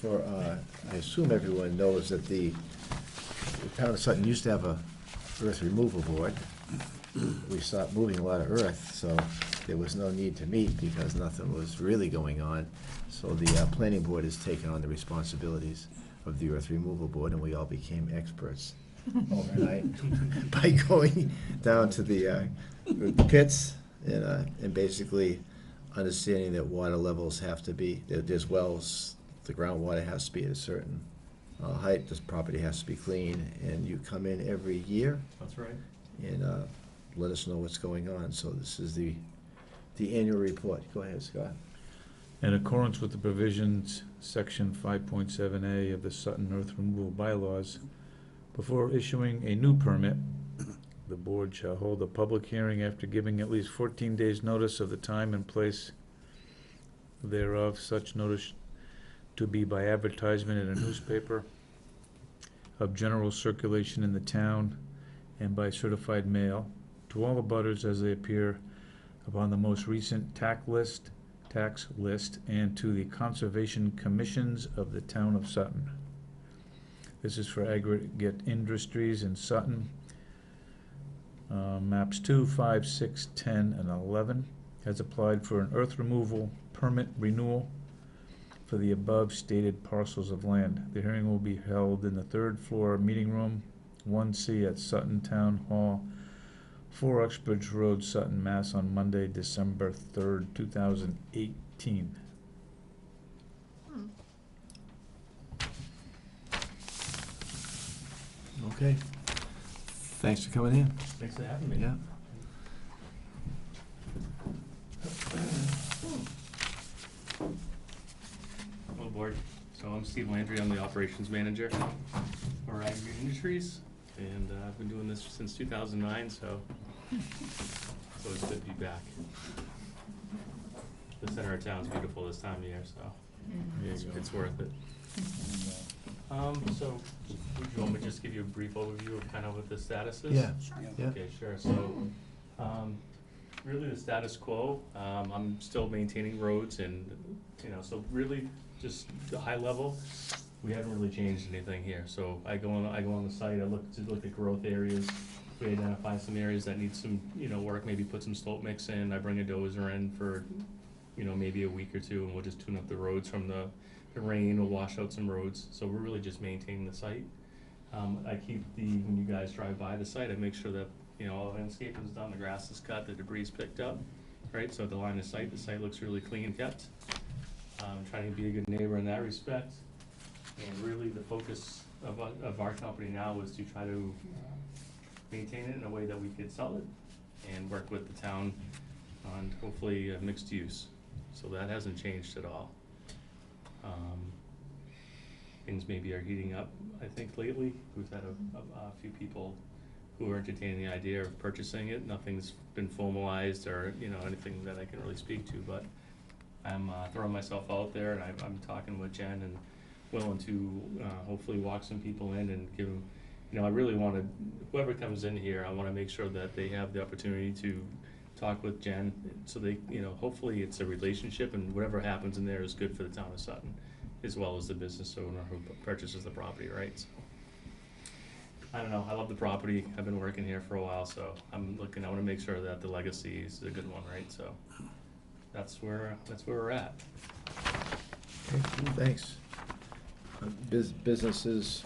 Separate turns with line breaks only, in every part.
for, I assume everyone knows that the town of Sutton used to have a earth removal board. We stopped moving a lot of earth, so there was no need to meet because nothing was really going on. So the planning board has taken on the responsibilities of the earth removal board, and we all became experts overnight by going down to the pits and basically understanding that water levels have to be, that there's wells, the groundwater has to be at a certain height, this property has to be clean, and you come in every year.
That's right.
And let us know what's going on. So this is the annual report. Go ahead, Scott.
In accordance with the provisions, section 5.7A of the Sutton Earth Removal Bylaws, before issuing a new permit, the board shall hold a public hearing after giving at least 14 days' notice of the time and place thereof, such notice to be by advertisement in a newspaper of general circulation in the town and by certified mail to all abutters as they appear upon the most recent tax list, and to the conservation commissions of the town of Sutton. This is for aggregate industries in Sutton. Maps 2, 5, 6, 10, and 11 has applied for an earth removal permit renewal for the above stated parcels of land. The hearing will be held in the third floor meeting room, 1C at Sutton Town Hall, 4 Uxbridge Road, Sutton, Mass. On Monday, December 3rd, 2018.
Okay. Thanks for coming in.
Thanks for having me.
Yeah.
Hello, board. So I'm Steve Landry. I'm the operations manager for Aggregate Industries, and I've been doing this since 2009. So it's good to be back. The center of town's beautiful this time of year, so it's worth it. So would you want me to just give you a brief overview of kind of what the status is?
Yeah. Yeah.
Okay, sure. So, really the status quo, I'm still maintaining roads and, so really just the high level, we haven't really changed anything here. So I go on the site, I look at growth areas, we identify some areas that need some, work, maybe put some slope mix in, I bring a dozer in for, maybe a week or two, and we'll just tune up the roads from the rain, will wash out some roads. So we're really just maintaining the site. I keep when you guys drive by the site, I make sure that, all the landscaping's done, the grass is cut, the debris is picked up, right? So the line of sight, the site looks really clean kept. Trying to be a good neighbor in that respect. And really the focus of our company now is to try to maintain it in a way that we could sell it and work with the town on hopefully mixed use. So that hasn't changed at all. Things maybe are heating up, I think, lately. We've had a few people who are entertaining the idea of purchasing it. Nothing's been formalized or, anything that I can really speak to, but I'm throwing myself out there, and I'm talking with Jen and willing to hopefully walk some people in and give them, I really want to, whoever comes in here, I want to make sure that they have the opportunity to talk with Jen, so they, hopefully it's a relationship, and whatever happens in there is good for the town of Sutton, as well as the business owner who purchases the property, right? So, I don't know, I love the property, I've been working here for a while, so I want to make sure that the legacy is a good one, right? So that's where we're at.
Okay, thanks. Business is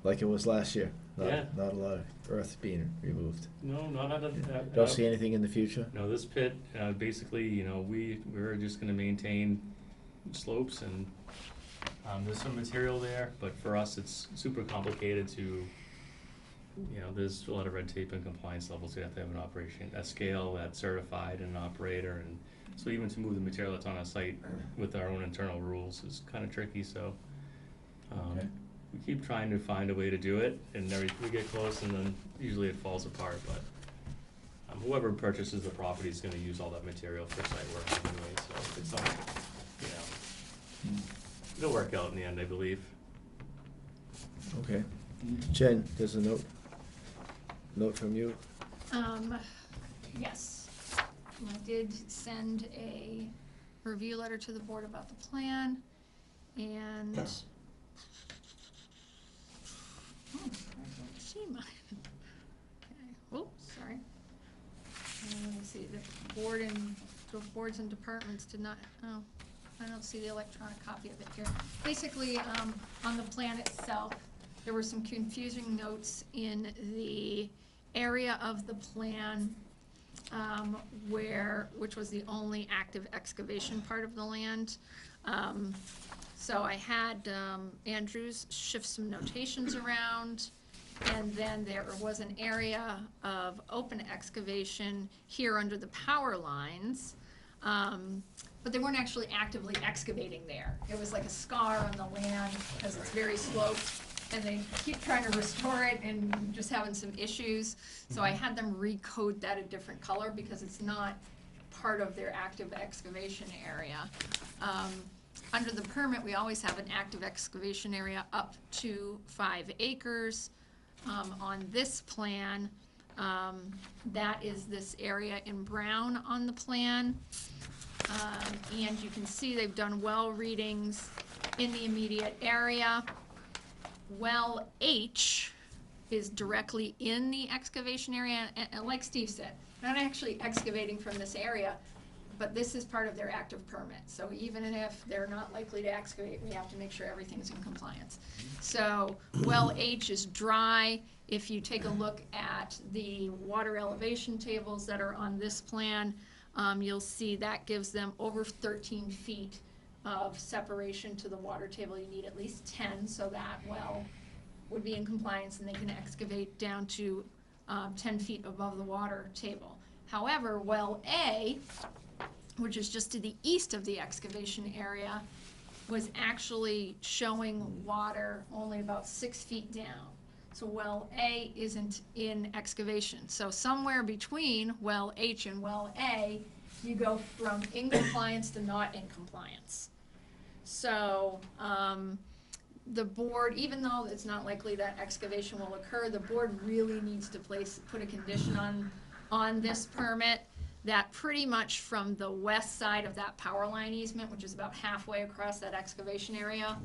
like it was last year. Not a lot of earth being removed.
No, not out of
Don't see anything in the future?
No, this pit, basically, we're just gonna maintain slopes, and there's some material there, but for us, it's super complicated to, there's a lot of red tape and compliance levels. You have to have an operation, a scale that's certified and an operator, and so even to move the material that's on a site with our own internal rules is kind of tricky, so.
Okay.
We keep trying to find a way to do it, and we get close, and then usually it falls apart, but whoever purchases the property is gonna use all that material for site work anyway, so it's not, it'll work out in the end, I believe.
Okay. Jen, there's a note from you?
Yes. I did send a review letter to the board about the plan, And, I don't see mine. Okay, oh, sorry. Let me see, the boards and departments did not, oh, I don't see the electronic copy of it here. Basically, on the plan itself, there were some confusing notes in the area of the plan which was the only active excavation part of the land. So I had Andrews shift some notations around, and then there was an area of open excavation here under the power lines, but they weren't actually actively excavating there. It was like a scar on the land because it's very sloped, and they keep trying to restore it and just having some issues. So I had them recode that a different color because it's not part of their active excavation area. Under the permit, we always have an active excavation area up to 5 acres. On this plan, that is this area in brown on the plan. And you can see they've done well readings in the immediate area. Well H is directly in the excavation area, and like Steve said, not actually excavating from this area, but this is part of their active permit. So even if they're not likely to excavate, we have to make sure everything's in compliance. So well H is dry. If you take a look at the water elevation tables that are on this plan, you'll see that gives them over 13 feet of separation to the water table. You need at least 10, so that well would be in compliance, and they can excavate down to 10 feet above the water table. However, well A, which is just to the east of the excavation area, was actually showing water only about 6 feet down. So well A isn't in excavation. So somewhere between well H and well A, you go from in compliance to not in compliance. So the board, even though it's not likely that excavation will occur, the board really needs to put a condition on this permit that pretty much from the west side of that power line easement, which is about halfway across that excavation area,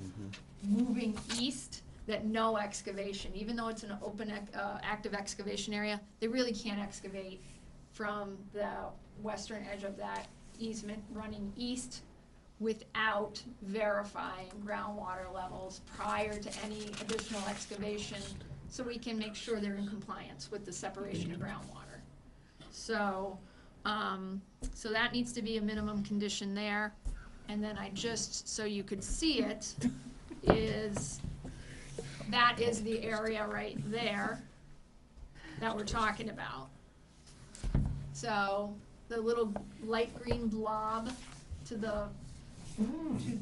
moving east, that no excavation, even though it's an open active excavation area, they really can't excavate from the western edge of that easement running east without verifying groundwater levels prior to any additional excavation, so we can make sure they're in compliance with the separation of groundwater. So, so that needs to be a minimum condition there. And then I just, so you could see it, that is the area right there that we're talking about. So the little light green blob to the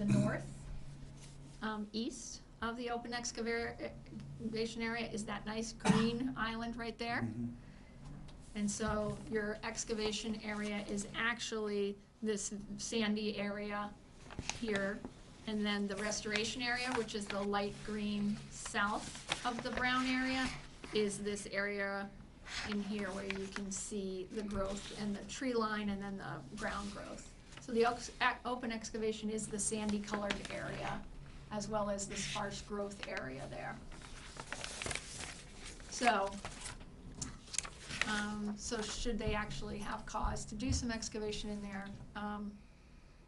north, east of the open excavation area is that nice green island right there. And so your excavation area is actually this sandy area here. And then the restoration area, which is the light green south of the brown area, is this area in here where you can see the growth and the tree line and then the ground growth. So the open excavation is the sandy colored area as well as the sparse growth area there. So, so should they actually have cause to do some excavation in there,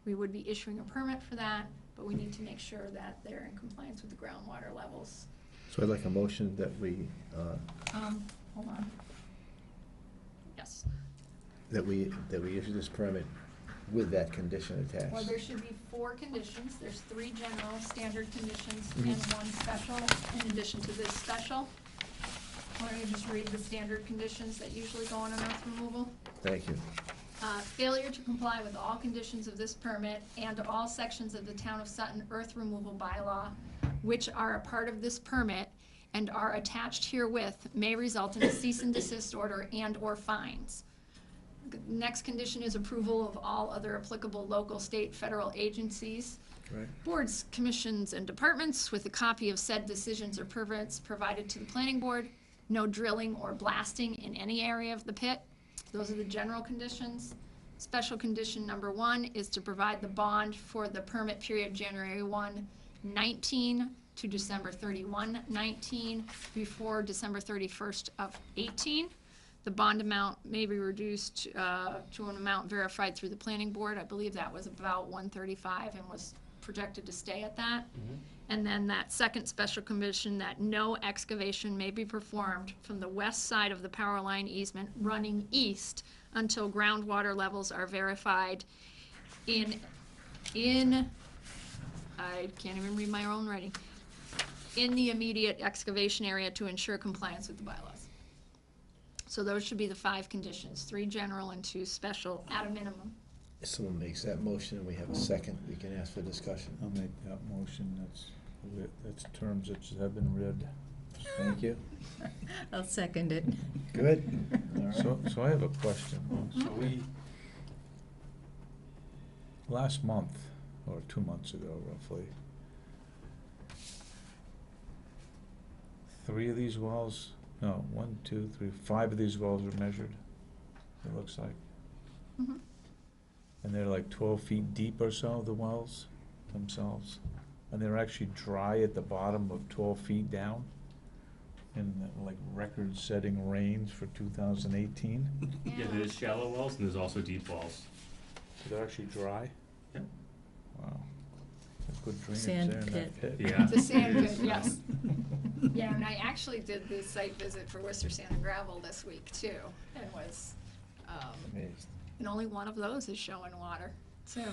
we would be issuing a permit for that, but we need to make sure that they're in compliance with the groundwater levels.
So I'd like a motion that we,
Hold on. Yes.
that we issue this permit with that condition attached.
Well, there should be 4 conditions. There's 3 general standard conditions and 1 special in addition to this special. Why don't you just read the standard conditions that usually go on an earth removal?
Thank you.
Failure to comply with all conditions of this permit and all sections of the Town of Sutton earth removal bylaw, which are a part of this permit and are attached herewith, may result in a cease and desist order and/or fines. The next condition is approval of all other applicable local, state, federal agencies,
Right.
boards, commissions, and departments with a copy of said decisions or permits provided to the planning board. No drilling or blasting in any area of the pit. Those are the general conditions. Special condition number 1 is to provide the bond for the permit period January 1 19 to December 31, 19, before December 31st of 18. The bond amount may be reduced to an amount verified through the planning board. I believe that was about 135 and was projected to stay at that. And then that second special condition, that no excavation may be performed from the west side of the power line easement running east until groundwater levels are verified in, I can't even read my own writing, in the immediate excavation area to ensure compliance with the bylaws. So those should be the 5 conditions, 3 general and 2 special at a minimum.
If someone makes that motion and we have a second, we can ask for discussion.
I'll make that motion, that's terms that have been read.
Thank you.
I'll second it.
Good. All right.
So I have a question. So last month, or 2 months ago roughly, 3 of these wells, no, 1, 2, 3, 5 of these wells were measured, it looks like.
Mhm.
And they're like 12 feet deep or so, the wells themselves. And they're actually dry at the bottom of 12 feet down. In like record-setting rains for 2018.
Yeah, there's shallow wells and there's also deep wells.
So they're actually dry?
Yep.
Wow. That's good drainage
Sand
there in that pit.
Yeah.
The sand
it
pit,
is.
yes. Yeah, and I actually did the site visit for Worcester Sand and Gravel this week too, and was,
Amazed.
and only one of those is showing water, too.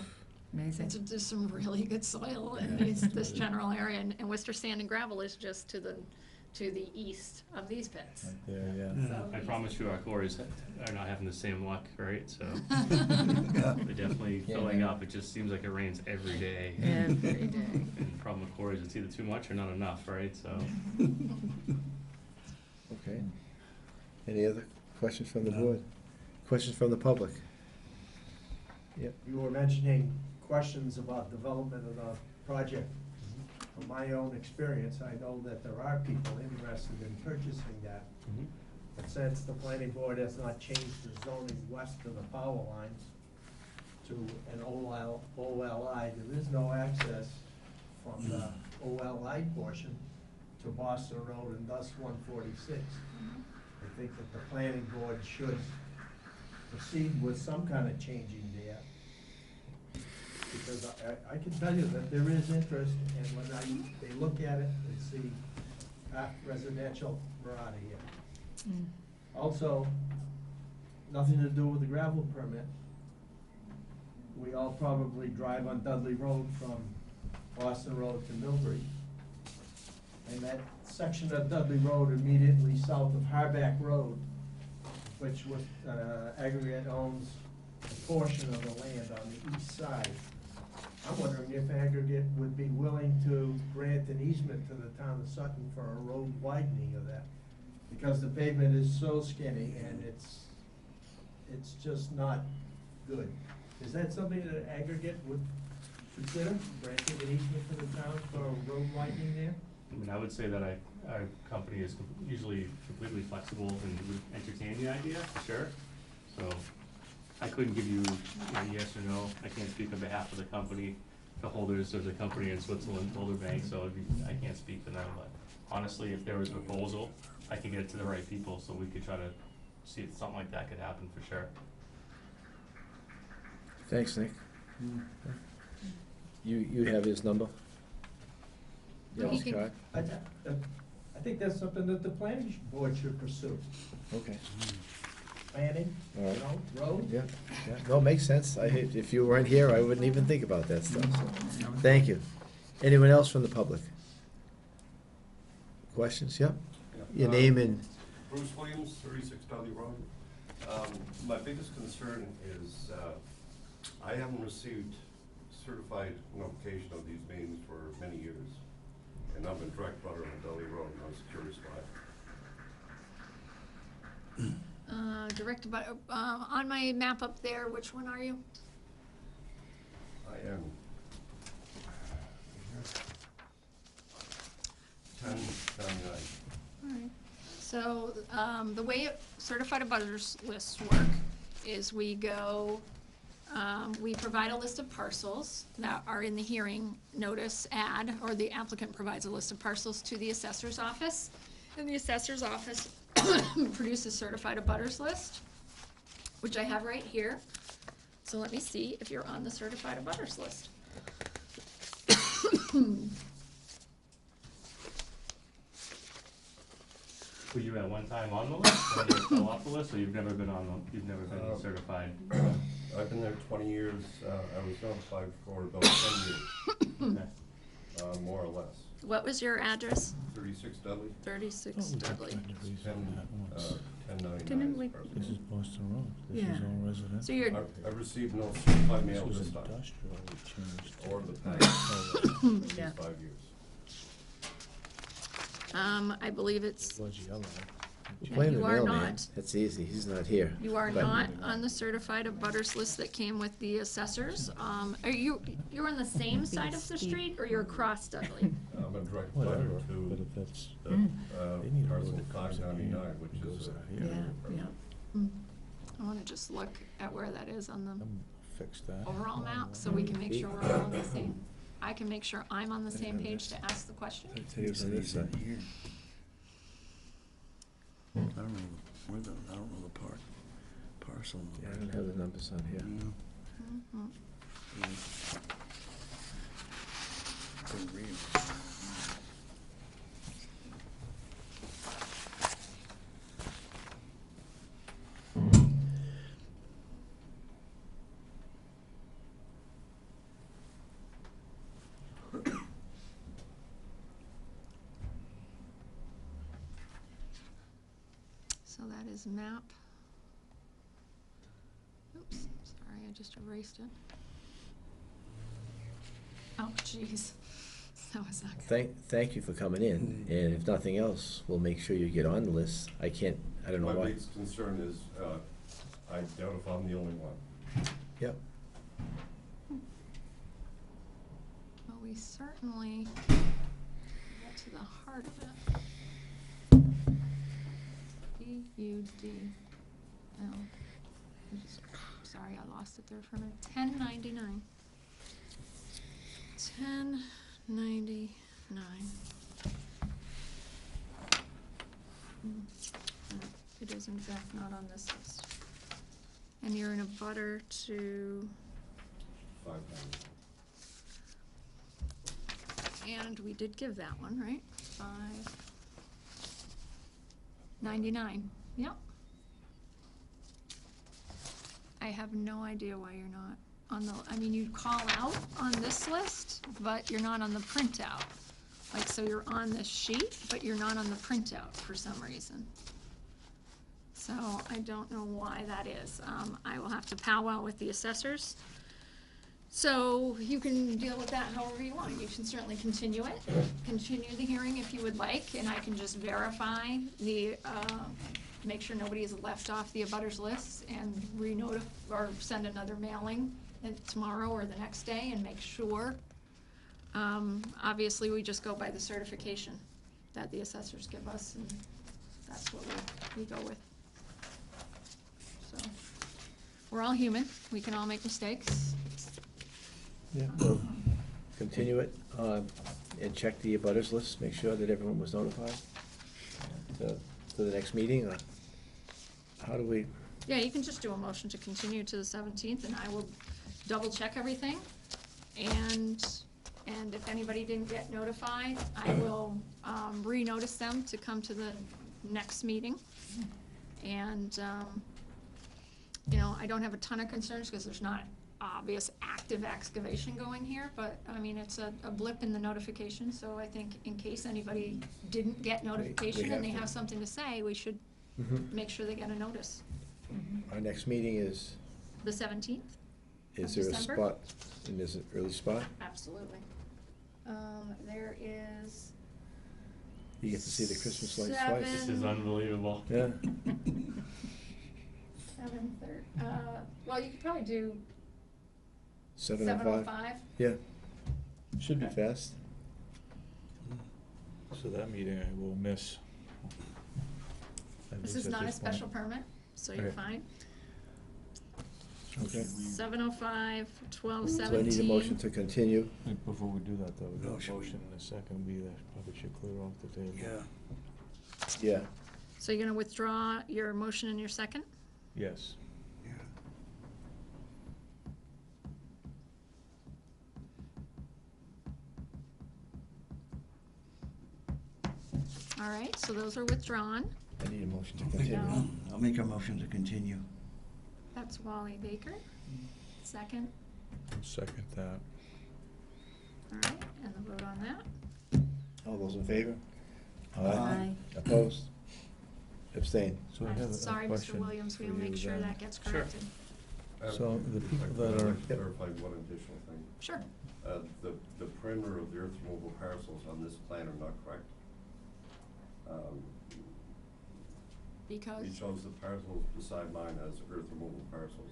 Amazing.
There's some really good soil in this general area, and Worcester Sand and Gravel is just to the east of these pits.
Right there, yeah.
So
I promise you our quarries are not having the same luck, right? So they're definitely filling up. It just seems like it rains every day.
Every day.
And the problem with quarries, it's either too much or not enough, right? So
Okay. Any other questions from the board? Questions from the public? Yep.
You were mentioning questions about development of the project. From my own experience, I know that there are people interested in purchasing that. But since the planning board has not changed the zoning west of the power lines to an OLI, there is no access from the OLI portion to Boston Road and thus 146. I think that the planning board should proceed with some kind of changing there. Because I can tell you that there is interest, and when they look at it, they see residential, we're out of here.
Mm.
Also, nothing to do with the gravel permit. We all probably drive on Dudley Road from Boston Road to Millbury. And that section of Dudley Road immediately south of Harback Road, which was, Aggregate owns a portion of the land on the east side. I'm wondering if Aggregate would be willing to grant an easement to the town of Sutton for a road widening of that. Because the pavement is so skinny and it's just not good. Is that something that Aggregate would consider, granting an easement to the town for a road widening there?
I mean, I would say that our company is usually completely flexible and would entertain the idea, for sure. So I couldn't give you a yes or no. I can't speak on behalf of the company, the holders of the company in Switzerland, Boulder Bank, so I can't speak for them. But honestly, if there was a proposal, I could get it to the right people, so we could try to see if something like that could happen, for sure.
Thanks, Nick. You have his number?
Well,
Yes,
he can-
Scott?
I think that's something that the planning board should pursue.
Okay.
Planning,
All
you
right.
know, road.
Yeah, yeah, no, makes sense. If you weren't here, I wouldn't even think about that stuff, so, thank you. Anyone else from the public? Questions? Yep. Your name and,
Bruce Williams, 36 Dudley Road. My biggest concern is I haven't received certified notification of these meetings for many years. And I'm a direct butter on Dudley Road, and I was curious why.
Directed by, on my map up there, which one are you?
I am 1099.
All right. So, the way certified abutters lists work is we go We provide a list of parcels that are in the hearing notice ad, or the applicant provides a list of parcels to the assessor's office. And the assessor's office produces certified abutters list, which I have right here. So let me see if you're on the certified abutters list.
Were you at one time on the list, and you fell off the list, or you've never been you've never been certified?
I've been there 20 years. I was notified for about 10 years,
Okay.
more or less.
What was your address?
36 Dudley,
36 Dudley.
1099.
Didn't we-
This is Boston Road, this is
Yeah.
all residential.
So you're,
I received no certified
This
mail
was
this time,
industrial, we changed.
or the past
Yeah.
5 years.
I believe it's,
It was yellow.
Yeah,
Blame
you
the
are
mailman.
not.
That's easy, he's not here.
you are
But-
not on the certified abutters list that came with the assessors. Are you're on the same side of the street, or you're across Dudley?
I'm a direct
Whatever,
butter
but
to
if that's,
the,
they need a road
parcel
that comes in here,
599, which
and goes
is
out
a.
here.
Yeah, yeah.
I wanna just look at where that is on the
Fix that.
overall map, so we can make sure we're all on the same, I can make sure I'm on the same page to ask the question.
I tell you it's on this side.
I don't know, I don't know the parcel
Yeah, I
number.
don't have the numbers on here.
Mhm.
Couldn't read.
So that is map. Oops, sorry, I just erased it. Oh, jeez. That was not good.
Thank you for coming in, and if nothing else, we'll make sure you get on the list. I don't know
My
why.
biggest concern is, I doubt if I'm the only one.
Yep.
Well, we certainly get to the heart of it. B-U-D. Oh, sorry, I lost it there for a minute. 1099. 1099. It is in fact not on this list. And you're in a butter to,
599.
and we did give that one, right? 599. Yep. I have no idea why you're not on the, I mean, you call out on this list, but you're not on the printout. Like, so you're on this sheet, but you're not on the printout for some reason. So I don't know why that is. I will have to powwow with the assessors. So you can deal with that however you want. You can certainly continue it, continue the hearing if you would like, and I can just verify the, make sure nobody is left off the abutters list and or send another mailing tomorrow or the next day and make sure. Obviously, we just go by the certification that the assessors give us, and that's what we go with. So, we're all human, we can all make mistakes.
Yeah, well, continue it, and check the abutters list, make sure that everyone was notified to the next meeting, or how do we?
Yeah, you can just do a motion to continue to the 17th, and I will double check everything. And if anybody didn't get notified, I will re-notice them to come to the next meeting. And, you know, I don't have a ton of concerns because there's not obvious active excavation going here, but, I mean, it's a blip in the notification, so I think in case anybody didn't get notification and they have something to say, we should make sure they get a notice.
Our next meeting is,
The 17th?
is there a
December?
spot, and is it early spot?
Absolutely. There is.
You get to see the Christmas lights
Seven.
twice.
This is unbelievable.
Yeah,
7:30, well, you could probably do
7:05.
7:05.
Yeah, should be fast.
So that meeting I will miss. At
This
least
is
at
not a
this point.
special permit, so you're
Okay.
fine.
Okay.
7:05,
So I
12:17.
need a motion to continue.
Wait, before we do that, though, we
No,
got a
should we-
motion in a second, probably should clear off the table.
Yeah.
Yeah.
So you're gonna withdraw your motion and your second?
Yes.
Yeah.
All right, so those are withdrawn.
I need a motion to continue.
No.
I'll make a motion to continue.
That's Wally Baker. Second,
Second that.
all right, and the vote on that.
All those in favor?
Aye.
Opposed? Abstain?
So I have a
Sorry, Mr.
question
Williams, we'll
for
make
you
sure
then.
that gets
Sure.
corrected.
So the people
I'd
that
like to
are-
clarify one additional thing.
Sure.
The perimeter of the earth removal parcels on this plan are not correct.
Because,
It shows the parcels beside mine as earth removal parcels,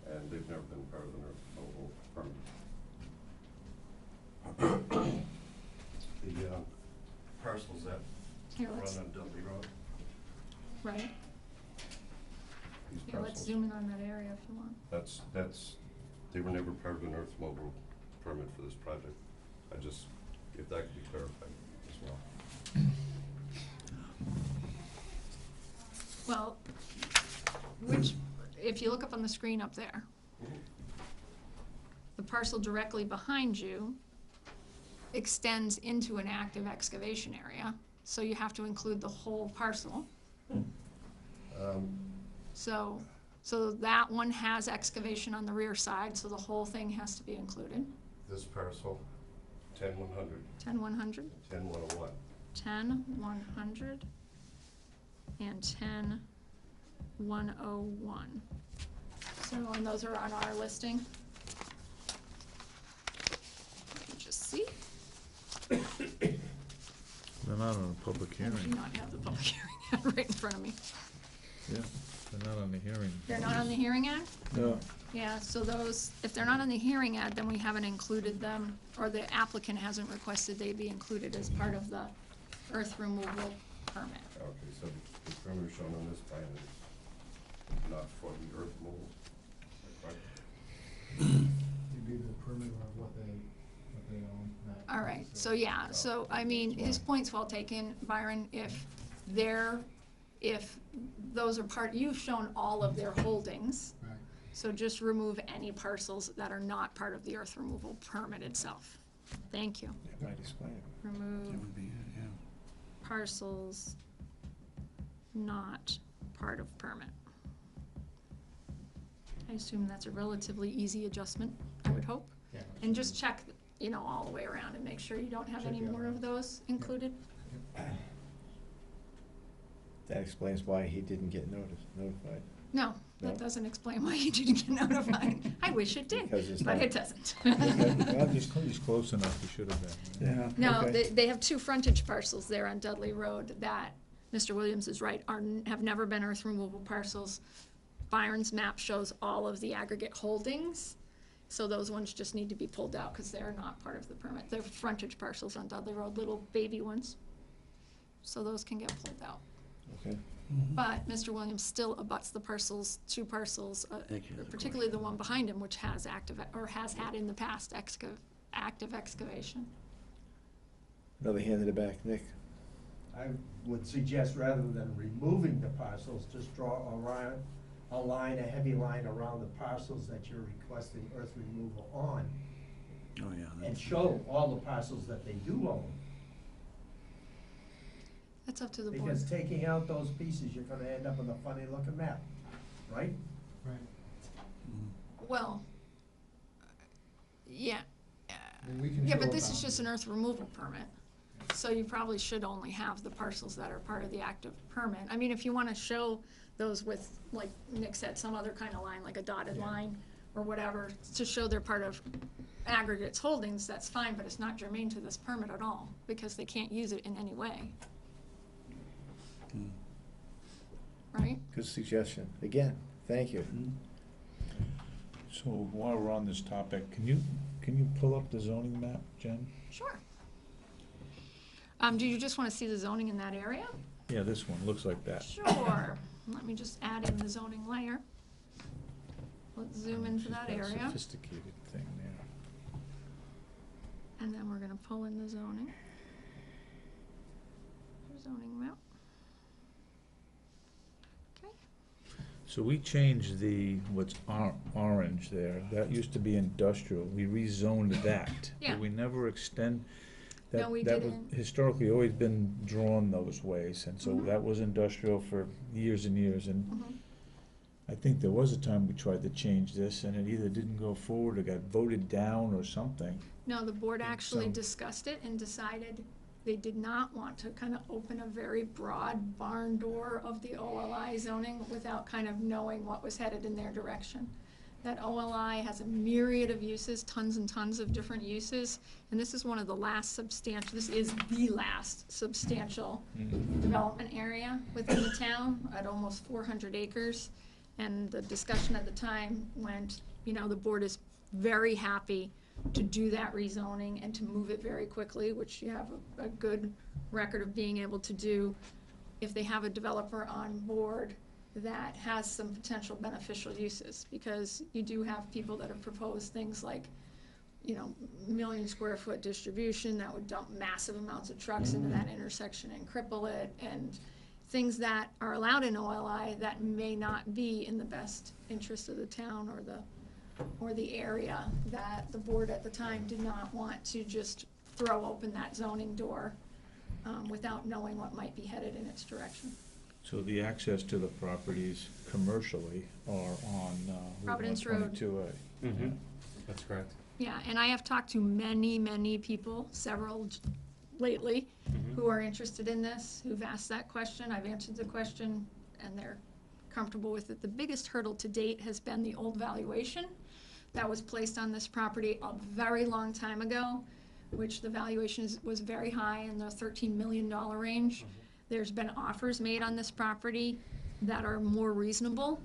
and they've never been part of an earth removal permit. The parcels that
here,
run
let's,
on Dudley Road,
right,
these
here, let's
parcels,
zoom in on that area if you want.
that's, they were never part of an earth removal permit for this project. I just, if that could be clarified as well.
Well, if you look up on the screen up there, the parcel directly behind you extends into an active excavation area, so you have to include the whole parcel. So that one has excavation on the rear side, so the whole thing has to be included.
This parcel, 10-100,
10-100,
10-101.
10-100, and 10-101. So, and those are on our listing. Let me just see.
They're not on a public
I do
hearing.
not have the public hearing ad right in front of me.
Yeah, they're not on the hearing.
They're not on the hearing ad?
No.
Yeah, so those, if they're not on the hearing ad, then we haven't included them, or the applicant hasn't requested they be included as part of the earth removal permit.
Okay, so the perimeter shown on this plan is not for the earth removal, right?
It'd be the perimeter of what they own. not-
All right, so yeah, so, I mean, his point's well taken, Byron, if those are you've shown all of their holdings,
Right.
so just remove any parcels that are not part of the earth removal permit itself. Thank you.
That might explain it.
Remove
That would be it, yeah.
parcels not part of permit. I assume that's a relatively easy adjustment, I would hope.
Yeah.
And just check, all the way around and make sure you don't have
Check
any
the
more
other
of
ones.
those included.
That explains why he didn't get notified.
No,
No?
that doesn't explain why you didn't get notified. I wish it did,
Because it's
but
not-
it doesn't.
Well, he's close enough, he should have been.
Yeah.
No,
okay.
they have two frontage parcels there on Dudley Road that, Mr. Williams is right, have never been earth removal parcels. Byron's map shows all of the aggregate holdings, so those ones just need to be pulled out because they're not part of the permit. They're frontage parcels on Dudley Road, little baby ones. So those can get pulled out.
Okay.
But Mr. Williams still abuts the two parcels,
Thank you.
particularly the one behind him, which has has had in the past active excavation.
Another hand in the back, Nick.
I would suggest rather than removing the parcels, just draw a heavy line around the parcels that you're requesting earth removal on,
Oh, yeah.
and
that's-
show all the parcels that they do own.
That's up to the board.
Because taking out those pieces, you're gonna end up with a funny looking map, right?
Right.
Well, yeah.
I mean, we can
Yeah,
show
but
a
this is just an
boundary.
earth removal permit, so you probably should only have the parcels that are part of the active permit. I mean, if you wanna show those with, like Nick said, some other kind of line, like a dotted
Yeah.
line or whatever, to show they're part of aggregates holdings, that's fine, but it's not germane to this permit at all, because they can't use it in any way,
Mm.
right?
Good suggestion. Again, thank you.
So while we're on this topic, can you pull up the zoning map, Jen?
Sure. Do you just wanna see the zoning in that area?
Yeah, this one, looks like that.
Sure. Let me just add in the zoning layer. let's zoom into
She's
that
got a
area,
sophisticated thing there.
and then we're gonna pull in the zoning. Zoning map. Okay,
So we changed what's orange there, that used to be industrial, we rezoned that.
Yeah.
But we never extend,
No,
that,
we
that was
didn't.
historically always been drawn those ways, and so
Mhm.
that was industrial for years and years, and
mhm.
I think there was a time we tried to change this, and it either didn't go forward or got voted down or something.
No, the board actually
So-
discussed it and decided they did not want to kind of open a very broad barn door of the OLI zoning without kind of knowing what was headed in their direction. That OLI has a myriad of uses, tons and tons of different uses, and this is one of the last substantial, this is the last substantial development area within the town at almost 400 acres. And the discussion at the time went, the board is very happy to do that rezoning and to move it very quickly, which you have a good record of being able to do if they have a developer on board that has some potential beneficial uses. Because you do have people that have proposed things like, 1,000,000 square foot distribution that would dump massive amounts of trucks into that intersection and cripple it, and things that are allowed in OLI that may not be in the best interest of the town or the area, that the board at the time did not want to just throw open that zoning door without knowing what might be headed in its direction.
So the access to the properties commercially are on Route
Providence Road.
122A.
Mm-hmm. That's correct.
Yeah, and I have talked to many, many people, several lately, who are interested in this, who've asked that question. I've answered the question, and they're comfortable with it. The biggest hurdle to date has been the old valuation that was placed on this property a very long time ago, which the valuation was very high, in the $13 million range. There's been offers made on this property that are more reasonable,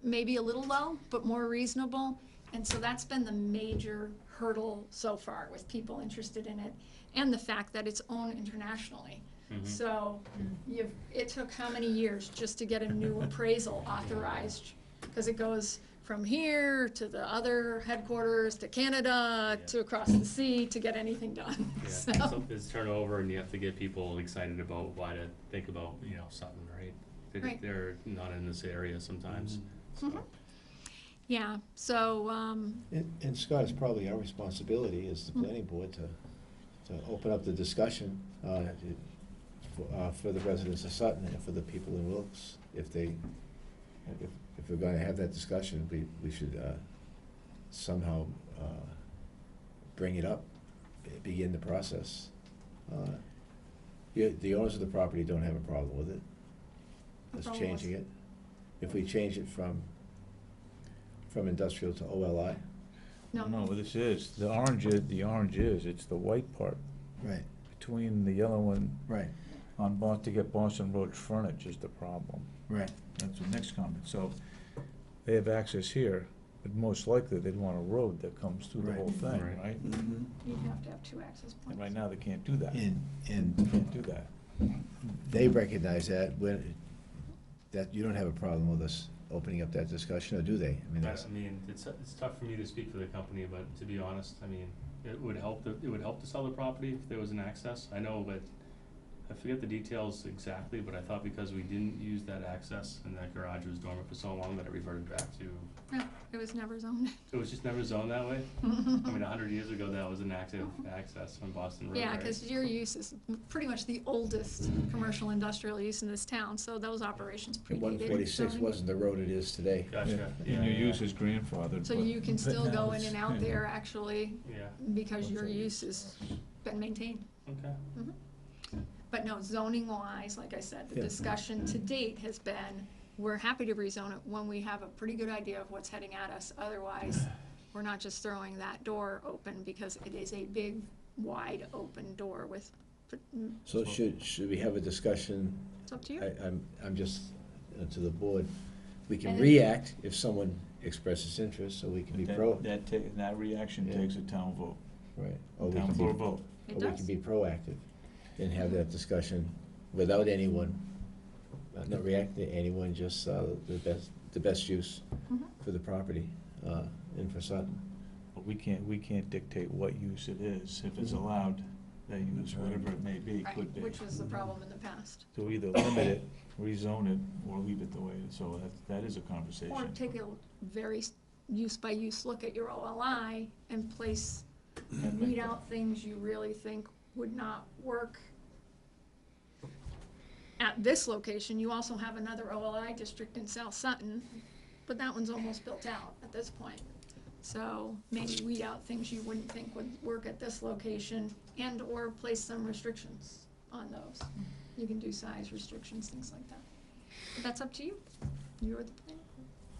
maybe a little low, but more reasonable. And so that's been the major hurdle so far with people interested in it, and the fact that it's owned internationally. So it took how many years just to get a new appraisal authorized? Because it goes from here to the other headquarters to Canada to across the sea to get anything done.
Yeah,
So,
so it's turnover, and you have to get people excited about why to think about, Sutton, right?
Right.
They're not in this area sometimes, so.
yeah, so,
And Scott, it's probably our responsibility as the planning board to open up the discussion for the residents of Sutton and for the people in Wilkes. If we're gonna have that discussion, we should somehow bring it up, begin the process. The owners of the property don't have a problem with it,
A
us
problem with-
changing it. If we change it from industrial to OLI.
No, this is, the orange is, it's the white part
Right.
between the yellow and
Right,
to get Boston Road frontage is the problem.
right.
That's the next comment. So they have access here, but most likely they'd want a road that comes through the
Right.
whole thing,
Right.
right?
you'd have to have two access
And
points.
right now, they can't do that.
And
Can't do that.
they recognize that that you don't have a problem with us opening up that discussion, or do they? I mean, that's,
It's tough for me to speak for the company, but to be honest, it would help to sell the property if there was an access. I know, but I forget the details exactly, but I thought because we didn't use that access and that garage was dormant for so long that it reverted back to,
No, it was never zoned.
it was just never zoned that way. 100 years ago, that was an active access on Boston Road,
Yeah,
right?
because your use is pretty much the oldest commercial industrial use in this town, so those operations predated
146
zoning.
wasn't the road it is today.
Gotcha.
And your use is grandfathered.
So
but-
you can
but
still
now
go in
it's-
and out there actually,
Yeah,
because your use has been maintained.
okay.
But no, zoning wise, like I said, the
Yeah.
discussion to date has been, we're happy to rezone it when we have a pretty good idea of what's heading at us. Otherwise, we're not just throwing that door open, because it is a big, wide open door with,
So should we have a discussion?
it's up to you.
I'm just, to the board, we can
And then-
react if someone expresses interest, so we can be
That reaction
Yeah.
takes a town vote,
right. Or we
town
can
floor
be,
vote.
It
or we
does.
can be proactive and have that discussion without anyone, not reacting to anyone, just the best the best use
Mhm.
for the property, and for Sutton.
But we can't dictate what use it is. If it's allowed, that use, whatever it may be,
Right,
could be.
which was the problem in the past.
To either limit it, rezone it, or leave it the way it is. So that is a conversation.
Or take a very use-by-use look at your OLI and place,
And
weed
make-
out things you really think would not work at this location. You also have another OLI district in South Sutton, but that one's almost built out at this point. So maybe weed out things you wouldn't think would work at this location and/or place some restrictions on those. You can do size restrictions, things like that. But that's up to you. You're the planner.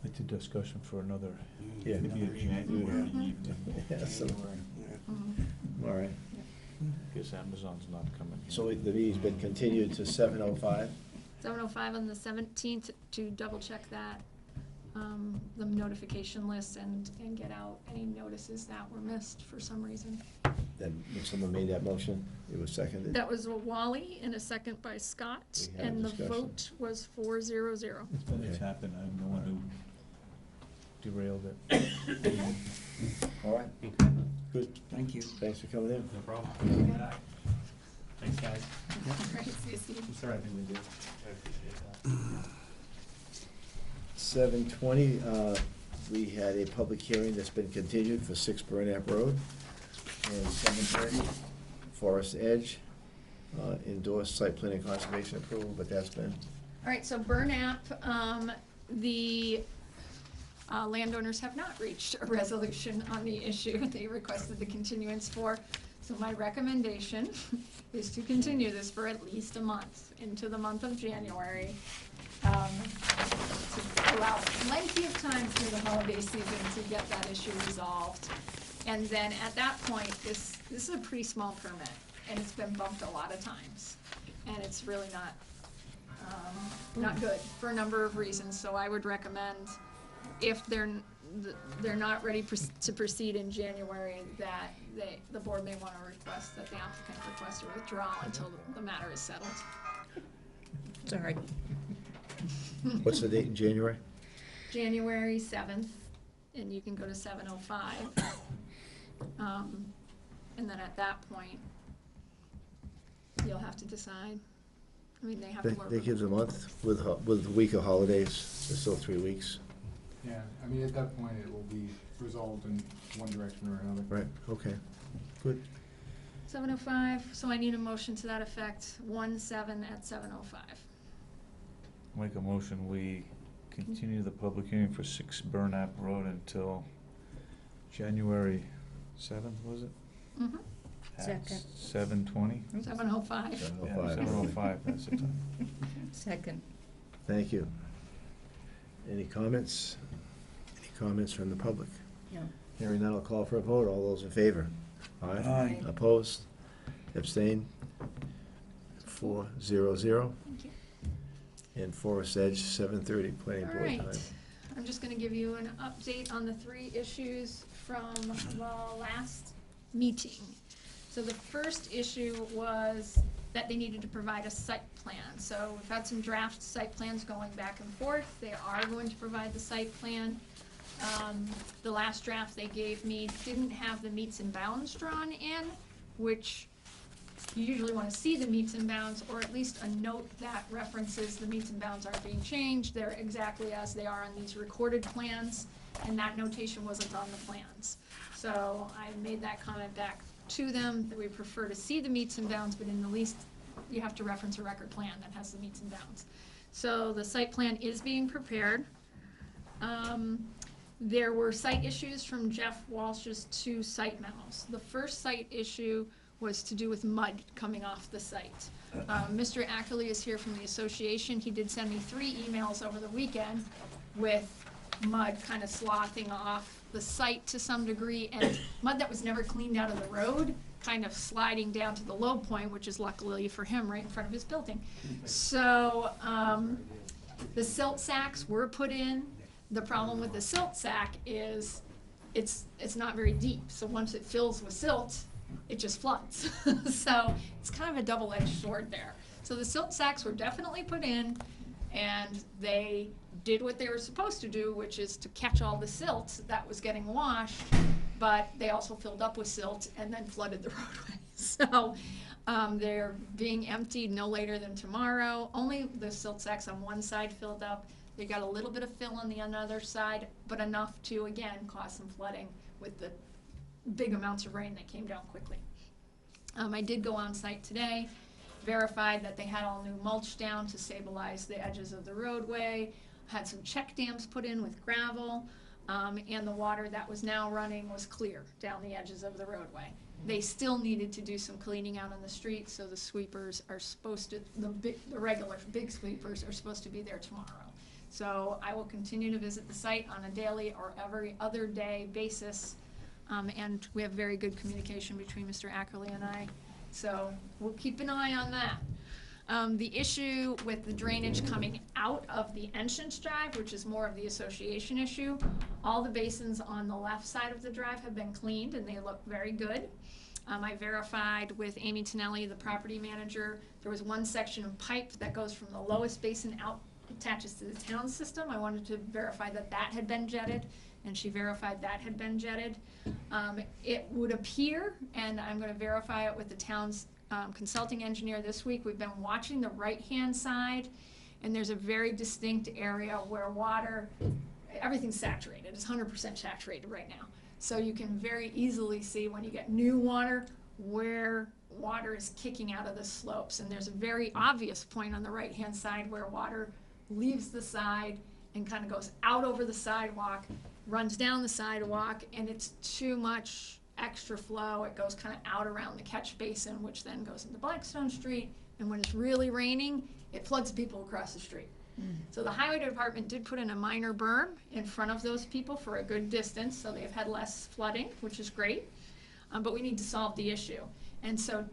It's a discussion for another,
Yeah.
maybe a January evening.
Yeah, so-
Mhm.
All right,
Guess Amazon's not coming here.
so the meeting's been continued to 7:05.
7:05 on the 17th to double check that, the notification list and get out any notices that were missed for some reason.
Then if someone made that motion, it was seconded.
That was a Wally and a second by Scott,
We had a
and the
discussion.
vote was 4-0-0.
It's
Okay.
happened, I'm the one who derailed it.
All right, good.
Thank you.
Thanks for coming in.
No problem. Thanks, guys.
Right, see you, Steve.
I'm sorry I think we did. I appreciate that.
7:20, we had a public hearing that's been continued for 6 Burnap Road. And 7:30, Forest Edge, endorsed site plan and conservation approval, but that's been,
All right, so Burnap, the landowners have not reached a resolution on the issue they requested the continuance for. So my recommendation is to continue this for at least a month, into the month of January, to allow plenty of time through the holiday season to get that issue resolved. And then at that point, this is a pretty small permit, and it's been bumped a lot of times. And it's really not good for a number of reasons, so I would recommend, if they're not ready to proceed in January, that the board may want to request that the applicant request a withdrawal until the matter is settled.
Sorry.
what's the date in January?
January 7th, and you can go to 7:05. And then at that point, you'll have to decide. I mean, they have to work.
They give the month with the week of holidays, there's still 3 weeks.
Yeah, I mean, at that point, it will be resolved in one direction or another.
Right, okay, good.
7:05, so I need a motion to that effect, 1/7 at 7:05.
Make a motion, we continue the public hearing for 6 Burnap Road until January 7th, was it?
Mm-hmm.
Second.
7:20?
7:05.
7:05.
7:05, that's the time.
Second.
Thank you. Any comments? Any comments from the public?
No.
Hearing none, I'll call for a vote. All those in favor?
Aye.
Opposed? Abstained? 4-0-0.
Thank you.
And Forest Edge, 7:30, planning
All
board
right,
time.
I'm just gonna give you an update on the 3 issues from the last meeting. So the first issue was that they needed to provide a site plan. So we've had some draft site plans going back and forth. They are going to provide the site plan. The last draft they gave me didn't have the meets and bounds drawn in, which you usually want to see the meets and bounds, or at least a note that references the meets and bounds aren't being changed. They're exactly as they are on these recorded plans, and that notation wasn't on the plans. So I made that comment back to them, that we prefer to see the meets and bounds, but in the least, you have to reference a record plan that has the meets and bounds. So the site plan is being prepared. There were site issues from Jeff Walsh's 2 site memos. The first site issue was to do with mud coming off the site. Mr. Ackerley is here from the association. He did send me 3 emails over the weekend with mud kind of sloughing off the site to some degree, and mud that was never cleaned out of the road, kind of sliding down to the low point, which is luckily for him right in front of his building. So the silt sacks were put in. The problem with the silt sack is it's not very deep, so once it fills with silt, it just floods. So it's kind of a double-edged sword there. So the silt sacks were definitely put in. And they did what they were supposed to do, which is to catch all the silt that was getting washed, but they also filled up with silt and then flooded the roadway. So they're being emptied no later than tomorrow. Only the silt sacks on one side filled up. They got a little bit of fill on the other side, but enough to, again, cause some flooding with the big amounts of rain that came down quickly. I did go on site today, verified that they had all new mulch down to stabilize the edges of the roadway, had some check dams put in with gravel, and the water that was now running was clear down the edges of the roadway. They still needed to do some cleaning out on the street, so the sweepers are supposed to, the regular big sweepers are supposed to be there tomorrow. So I will continue to visit the site on a daily or every other day basis, and we have very good communication between Mr. Ackerley and I, so we'll keep an eye on that. The issue with the drainage coming out of the entrance drive, which is more of the association issue, all the basins on the left side of the drive have been cleaned and they look very good. I verified with Amy Tonelli, the property manager, there was one section of pipe that goes from the lowest basin out, attaches to the town system. I wanted to verify that that had been jetted, and she verified that had been jetted. It would appear, and I'm gonna verify it with the town's consulting engineer this week, we've been watching the right-hand side, and there's a very distinct area where water, everything's saturated, it's 100% saturated right now. So you can very easily see when you get new water, where water is kicking out of the slopes. And there's a very obvious point on the right-hand side where water leaves the side and kind of goes out over the sidewalk, runs down the sidewalk, and it's too much extra flow. It goes kind of out around the catch basin, which then goes into Blackstone Street. And when it's really raining, it floods people across the street. So the highway department did put in a minor berm in front of those people for a good distance, so they've had less flooding, which is great. But we need to solve the issue. And so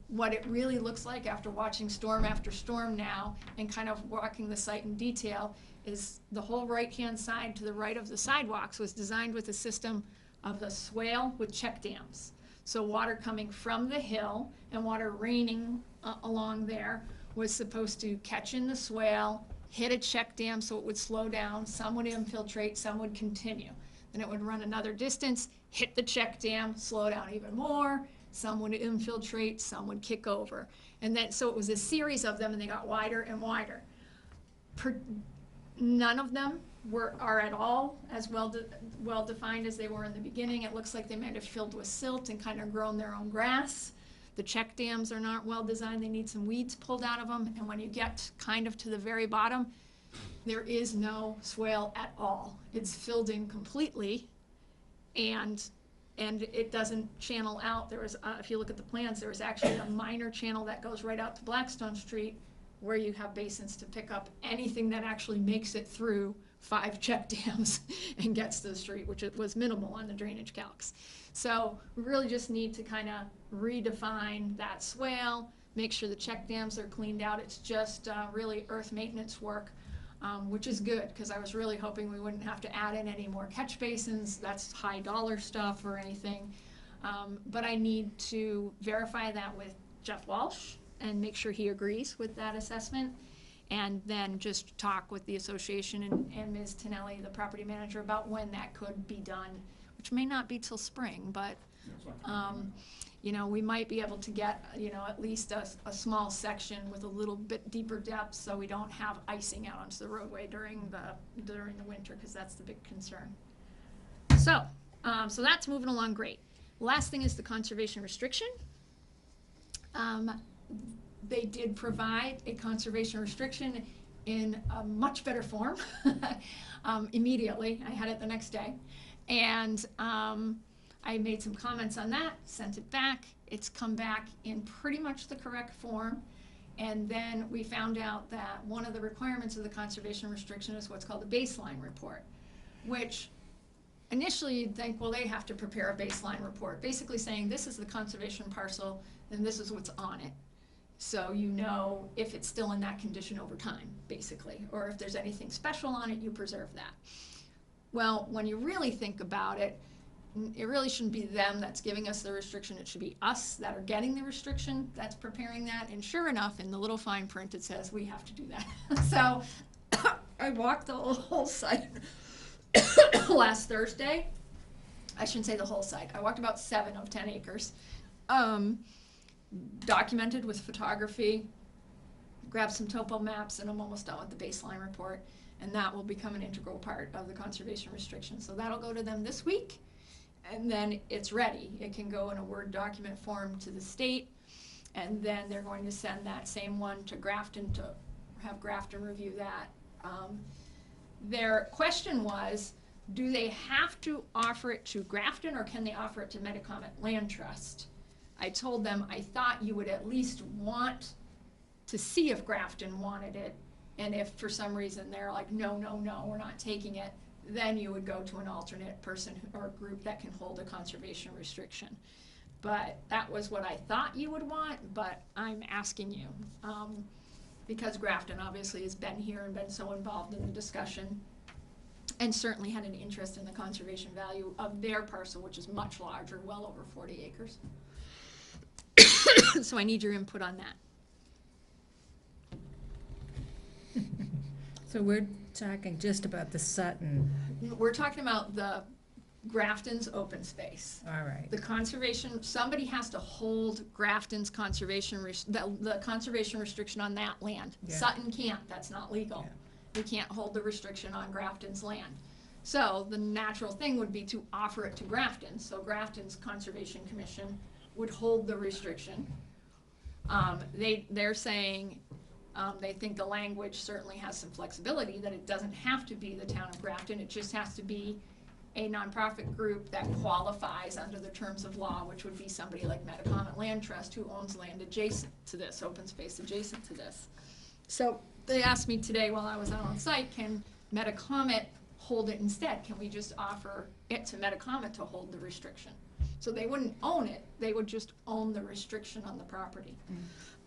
what it really looks like after watching storm after storm now and kind of walking the site in detail is the whole right-hand side to the right of the sidewalks was designed with a system of the swale with check dams. So water coming from the hill and water raining along there was supposed to catch in the swale, hit a check dam so it would slow down, some would infiltrate, some would continue. Then it would run another distance, hit the check dam, slow down even more, some would infiltrate, some would kick over. And then, so it was a series of them and they got wider and wider. None of them are at all as well defined as they were in the beginning. It looks like they might have filled with silt and kind of grown their own grass. The check dams are not well designed. They need some weeds pulled out of them. And when you get kind of to the very bottom, there is no swale at all. It's filled in completely, and it doesn't channel out. There was, if you look at the plans, there was actually a minor channel that goes right out to Blackstone Street where you have basins to pick up anything that actually makes it through 5 check dams and gets to the street, which it was minimal on the drainage calcs. So we really just need to kind of redefine that swale, make sure the check dams are cleaned out. It's just really earth maintenance work, which is good because I was really hoping we wouldn't have to add in any more catch basins. That's high dollar stuff or anything. But I need to verify that with Jeff Walsh and make sure he agrees with that assessment. And then just talk with the association and Ms. Tonelli, the property manager, about when that could be done, which may not be till spring, but, you know, we might be able to get, you know, at least a small section with a little bit deeper depth so we don't have icing out onto the roadway during the winter, because that's the big concern. So, so that's moving along great. Last thing is the conservation restriction. They did provide a conservation restriction in a much better form immediately. I had it the next day. And I made some comments on that, sent it back. It's come back in pretty much the correct form. And then we found out that one of the requirements of the conservation restriction is what's called a baseline report, which initially you'd think, well, they have to prepare a baseline report, basically saying this is the conservation parcel and this is what's on it. So you know if it's still in that condition over time, basically, or if there's anything special on it, you preserve that. Well, when you really think about it, it really shouldn't be them that's giving us the restriction, it should be us that are getting the restriction, that's preparing that, and sure enough, in the little fine print, it says we have to do that. So, I walked the whole site last Thursday. I shouldn't say the whole site, I walked about 7 of 10 acres. Documented with photography, grabbed some topo maps, and I'm almost done with the baseline report, and that will become an integral part of the conservation restriction. So that'll go to them this week, and then it's ready. It can go in a Word document form to the state, and then they're going to send that same one to Grafton to have Grafton review that. Their question was, do they have to offer it to Grafton, or can they offer it to Metacomet Land Trust? I told them I thought you would at least want to see if Grafton wanted it, and if for some reason they're like, no, no, no, we're not taking it, then you would go to an alternate person or group that can hold a conservation restriction. But that was what I thought you would want, but I'm asking you. Because Grafton obviously has been here and been so involved in the discussion, and certainly had an interest in the conservation value of their parcel, which is much larger, well over 40 acres. So I need your input on that.
So we're talking just about the Sutton,
We're talking about the Grafton's open space.
all right.
The conservation, somebody has to hold Grafton's conservation, the conservation restriction on that land.
Yeah.
Sutton can't, that's not legal. We can't hold the restriction on Grafton's land. So the natural thing would be to offer it to Grafton, so Grafton's Conservation Commission would hold the restriction. They're saying, they think the language certainly has some flexibility, that it doesn't have to be the town of Grafton, it just has to be a nonprofit group that qualifies under the terms of law, which would be somebody like Metacomet Land Trust, who owns land adjacent to this, open space adjacent to this. So they asked me today while I was out on site, can Metacomet hold it instead? Can we just offer it to Metacomet to hold the restriction? So they wouldn't own it, they would just own the restriction on the property.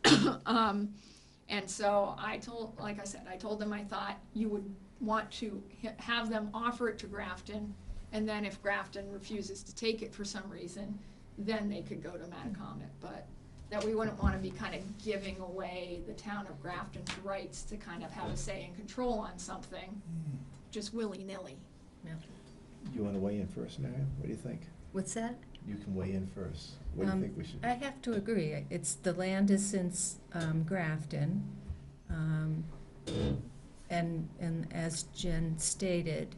And so I told them I thought you would want to have them offer it to Grafton, and then if Grafton refuses to take it for some reason, then they could go to Metacomet. But that we wouldn't want to be kind of giving away the town of Grafton's rights to kind of have a say and control on something, just willy-nilly.
Yeah.
You want to weigh in first, Marion? What do you think?
What's that?
You can weigh in first. What do you think we should?
I have to agree. It's, the land is since Grafton. And as Jen stated,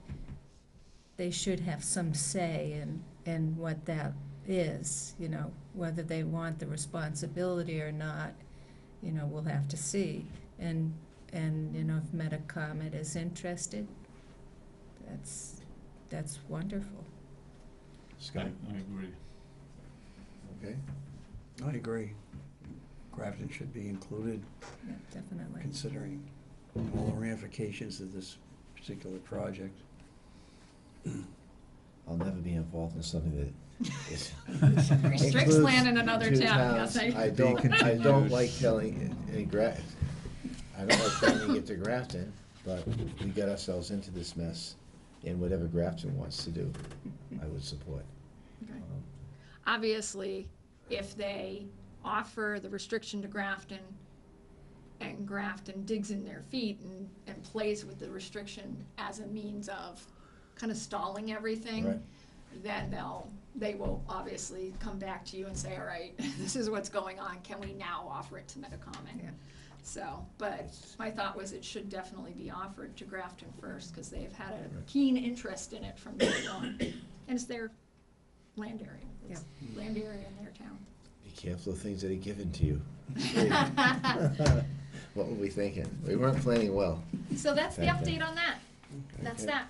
they should have some say in what that is, you know, whether they want the responsibility or not, you know, we'll have to see. And you know, if Metacomet is interested, that's wonderful.
Scott?
I agree.
Okay.
I agree. Grafton should be included,
Yeah, definitely.
considering all the ramifications of this particular project.
I'll never be involved in something that is.
Restricts
includes
land in another
two
town,
towns.
yes,
I don't like telling, I don't like telling it to Grafton, but we got ourselves into this mess, and whatever Grafton wants to do, I would support.
Okay. Obviously, if they offer the restriction to Grafton and Grafton digs in their feet and plays with the restriction as a means of kind of stalling everything,
Right.
then they will obviously come back to you and say, all right, this is what's going on, can we now offer it to Metacomet?
Yeah.
So, but my thought was it should definitely be offered to Grafton first, because they've had a keen interest in it from day one. And it's their land area, it's land area in their town.
Be careful of things that are given to you. What were we thinking? We weren't planning well.
So that's the
Okay.
update on that. That's
Okay.
that.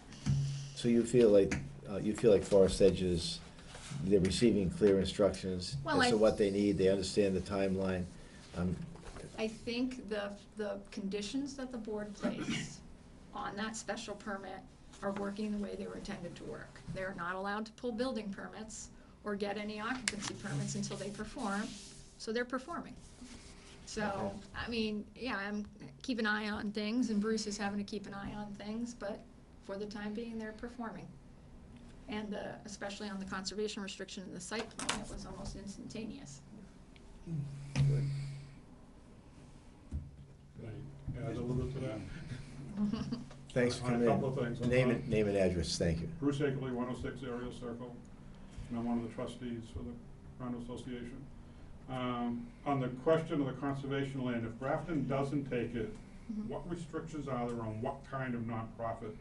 So you feel like Forest Edges, they're receiving clear instructions
Well,
as to
I-
what they need, they understand the timeline.
I think the conditions that the board placed on that special permit are working the way they were intended to work. They're not allowed to pull building permits or get any occupancy permits until they perform, so they're performing. So,
Okay.
I mean, yeah, I'm keep an eye on things, and Bruce is having to keep an eye on things, but for the time being, they're performing. And especially on the conservation restriction in the site plan, it was almost instantaneous.
Good.
Can I add a little bit to that?
Thanks for
On a
coming
couple of things.
in. Name and address, thank you.
Bruce Akerley, 106 Ariel Circle, and I'm one of the trustees for the Condo Association. On the question of the conservation land, if Grafton doesn't take it, what restrictions are there on what kind of nonprofit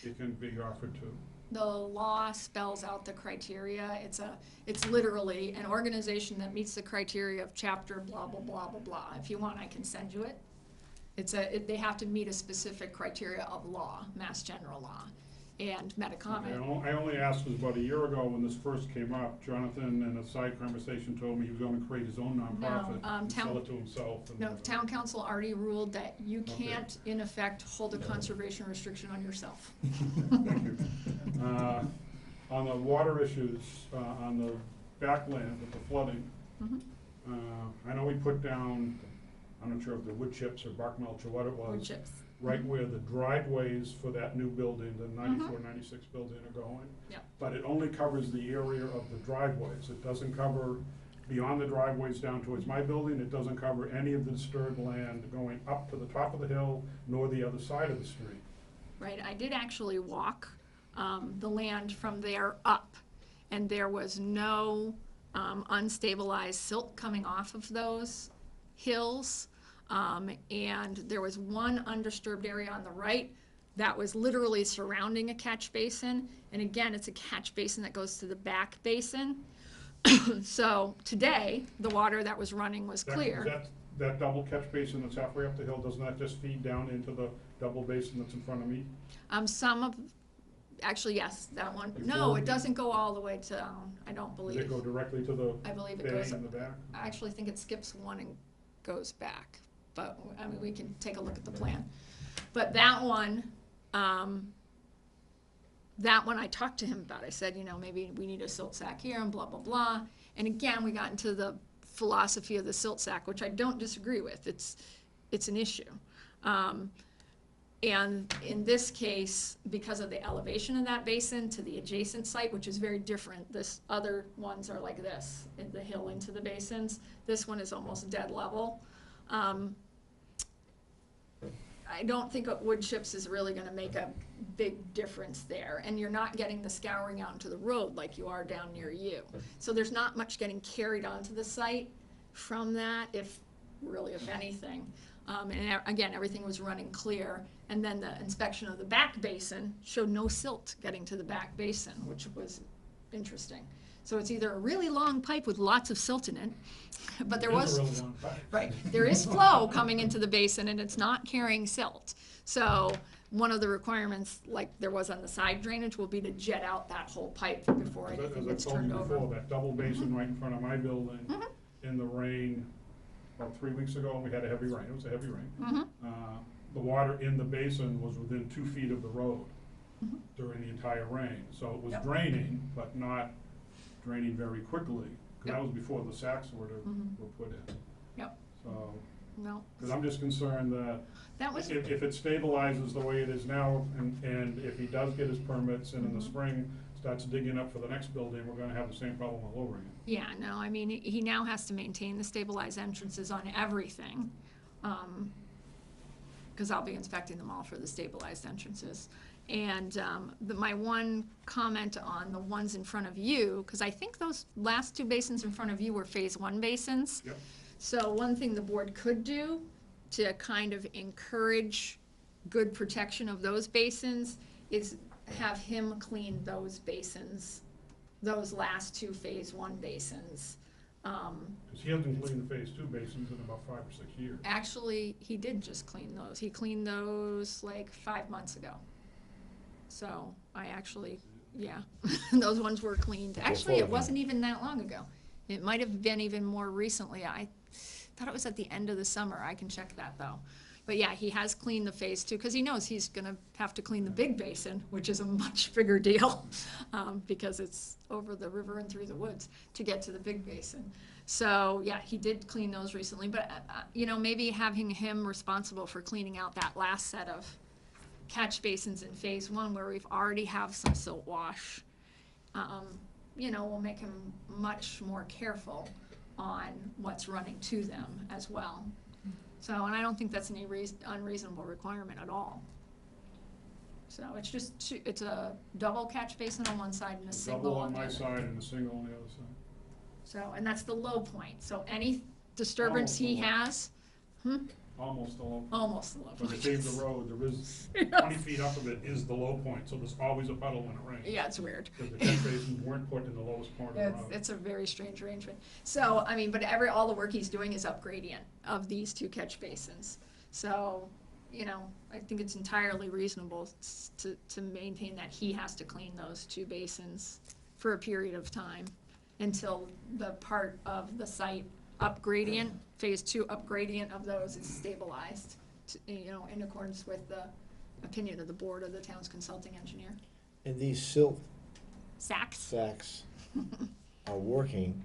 it can be offered to?
The law spells out the criteria. It's literally an organization that meets the criteria of chapter blah, blah, blah, blah, blah. If you want, I can send you it. They have to meet a specific criteria of law, Mass General law, and Metacomet.
I only asked because about a year ago when this first came up, Jonathan in a side conversation told me he was gonna create his own nonprofit and sell it to himself.
No, town council already ruled that you
Okay.
can't, in effect, hold a conservation restriction on yourself.
Thank you. On the water issues, on the backland with the flooding,
Mhm.
I know we put down, I'm not sure if the wood chips or bark mulch or what it
Wood
was,
chips.
right where the driveways for that new building, the 94, 96 building are going.
Yep.
But it only covers the area of the driveways. It doesn't cover beyond the driveways down towards my building. It doesn't cover any of the disturbed land going up to the top of the hill, nor the other side of the street.
Right, I did actually walk the land from there up, and there was no unstabilized silt coming off of those hills. And there was one undisturbed area on the right that was literally surrounding a catch basin. And again, it's a catch basin that goes to the back basin. So today, the water that was running was clear.
That double catch basin that's halfway up the hill, doesn't that just feed down into the double basin that's in front of me?
Actually, yes, that one.
Like
No,
four?
it doesn't go all the way to, I don't
Does
believe.
it go directly to the
I believe it
bay
goes,
in the back?
I actually think it skips one and goes back. But, I mean, we can take a look at the plan. But that one I talked to him about. I said, you know, maybe we need a silt sack here and blah, blah, blah. And again, we got into the philosophy of the silt sack, which I don't disagree with. It's an issue. And in this case, because of the elevation of that basin to the adjacent site, which is very different, this other ones are like this, in the hill into the basins. This one is almost dead level. I don't think wood chips is really gonna make a big difference there, and you're not getting the scouring out into the road like you are down near you. So there's not much getting carried onto the site from that, if anything. And again, everything was running clear, and then the inspection of the back basin showed no silt getting to the back basin, which was interesting. So it's either a really long pipe with lots of silt in it, but there
It is
was,
a really long pipe.
right, there is flow coming into the basin and it's not carrying silt. So one of the requirements, like there was on the side drainage, will be to jet out that whole pipe before anything gets
As I told
turned
you
over.
before, that double basin right in front of my building, in the rain, about 3 weeks ago, we had a heavy rain, it was a heavy rain. The water in the basin was within 2 feet of the road during the entire rain. So it was
Yep.
draining, but not draining very quickly, because that was before the sacks were put in.
Yep,
So,
no,
because I'm just concerned that
that was,
if it stabilizes the way it is now, and if he does get his permits, and in the spring starts digging up for the next building, we're gonna have the same problem all over again.
yeah, no, I mean, he now has to maintain the stabilized entrances on everything. Because I'll be inspecting them all for the stabilized entrances. And my one comment on the ones in front of you, because I think those last 2 basins in front of you were phase 1 basins.
Yep.
So one thing the board could do to kind of encourage good protection of those basins is have him clean those basins, those last 2 phase 1 basins.
Because he hasn't cleaned the phase 2 basins in about 5 or 6 years.
Actually, he did just clean those. He cleaned those like 5 months ago. So I actually, yeah, those ones were cleaned. Actually, it wasn't even that long ago. It might have been even more recently. I thought it was at the end of the summer. I can check that though. But yeah, he has cleaned the phase 2 because he knows he's gonna have to clean the big basin, which is a much bigger deal because it's over the river and through the woods to get to the big basin. So yeah, he did clean those recently, but you know, maybe having him responsible for cleaning out that last set of catch basins in phase 1 where we've already have some silt wash will make him much more careful on what's running to them as well. So, and I don't think that's any unreasonable requirement at all. So it's just it's a double catch basin on one side and a single
Double
on
on
the
my
other.
side and a single on the other side.
So, and that's the low point. So any disturbance he
Almost
has,
Almost the low.
almost the low
When
point.
they pave the road, there is, 20 feet up of it is the low point, so there's always a puddle when it rains.
Yeah, it's weird.
Because the catch basins weren't put in the lowest point of the road.
It's a very strange arrangement. So, I mean, but all the work he's doing is up gradient of these two catch basins. So, I think it's entirely reasonable to maintain that he has to clean those two basins for a period of time until the part of the site up gradient, phase 2 up gradient of those is stabilized, in accordance with the opinion of the board or the town's consulting engineer.
And these silt
Sacks?
sacks are working,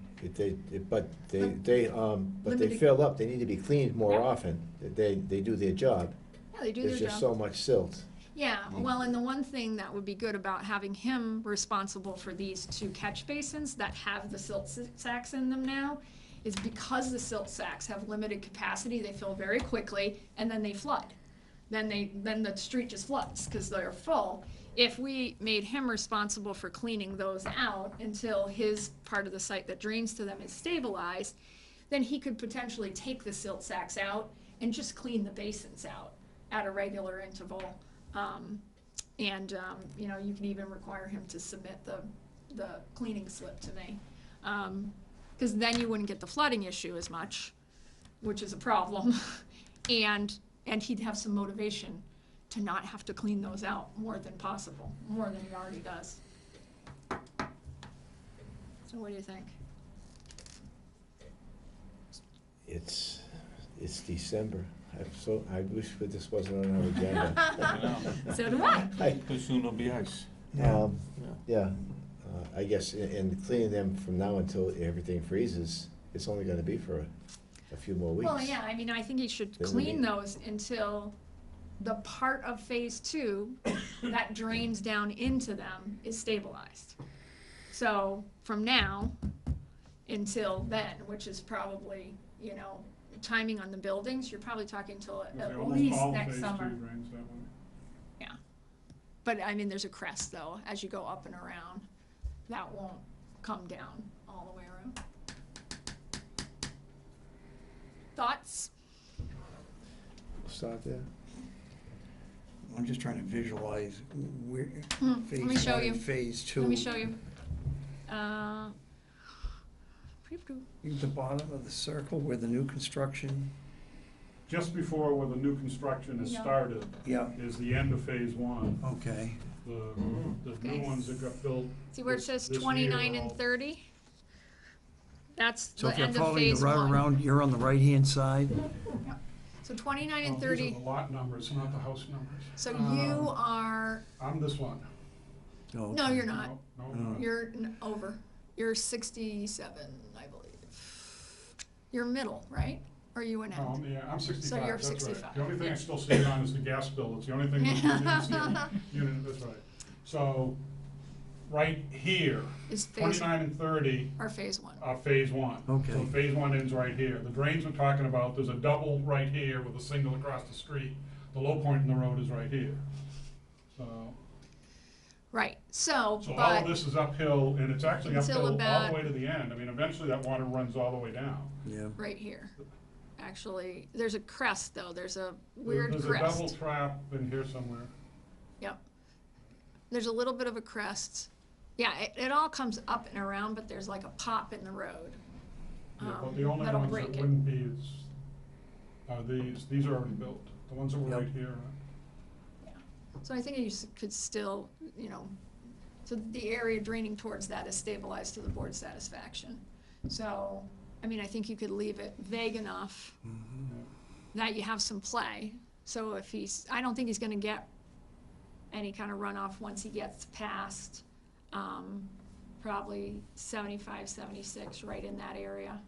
but they
Limited-
fill up, they need to be cleaned more
Yeah.
often. They do their job.
Yeah, they do their
There's
job.
just so much silt.
Yeah, well, and the one thing that would be good about having him responsible for these two catch basins that have the silt sacks in them now is because the silt sacks have limited capacity, they fill very quickly, and then they flood. Then the street just floods because they're full. If we made him responsible for cleaning those out until his part of the site that drains to them is stabilized, then he could potentially take the silt sacks out and just clean the basins out at a regular interval. You can even require him to submit the cleaning slip to me. Because then you wouldn't get the flooding issue as much, which is a problem. And he'd have some motivation to not have to clean those out more than possible, more than he already does. So what do you think?
It's December. I wish that this wasn't on our agenda.
So do I.
Because soon there'll be ice.
Yeah, I guess, and cleaning them from now until everything freezes, it's only gonna be for a few more weeks.
Well, yeah, I mean, I think he should
Then we
clean
need-
those until the part of phase 2 that drains down into them is stabilized. So from now until then, which is probably, timing on the buildings, you're probably talking till
Because
at
almost
least
all
next
phase
summer.
2 drains that way.
Yeah. But I mean, there's a crest though, as you go up and around, that won't come down all the way around. Thoughts?
Start there.
I'm just trying to visualize where,
Let me
phase
show
1
you.
and phase 2.
Let me show you.
The bottom of the circle where the new construction,
Just before where the new construction is
Yeah.
started
yeah,
is the end of phase 1.
okay.
The
Okay.
new ones that got built.
See where it
this-
says
this
29
year
and
all-
30? That's
So
the
if you're
end of
following the
phase
route
1.
around, you're on the right-hand side?
So 29
Oh,
and
these are
30,
the lot numbers, not the house numbers.
so you are,
I'm this one.
Oh,
no,
okay.
you're not.
No,
No.
You're over. You're 67, I believe. You're middle, right? Or you an
No,
end?
I'm 65,
you're
that's right.
65,
The only thing
yeah.
I still see it on is the gas bill, it's the only thing that you didn't see on the unit, that's right. So, right here,
Is phase,
29 and 30
or phase 1?
are phase 1.
Okay.
So phase 1 ends right here. The drains we're talking about, there's a double right here with a single across the street. The low point in the road is right here. So
Right, so,
all of
but,
this is uphill, and it's actually
Until
uphill all
about-
the way to the end. I mean, eventually that water runs all the way down.
Yeah.
right here. Actually, there's a crest though, there's a weird
There's a
crest.
double trap in here somewhere.
Yep. There's a little bit of a crest. Yeah, it all comes up and around, but there's like a pop in the road.
Yeah, but the only
that'll
ones
break
that
it.
wouldn't be are these are already built. The ones that were
Yep.
right here.
So I think you could still, so the area draining towards that is stabilized to the board's satisfaction. So, I mean, I think you could leave it vague enough that you have some play. So if I don't think he's gonna get any kind of runoff once he gets past, probably 75, 76, right in that area.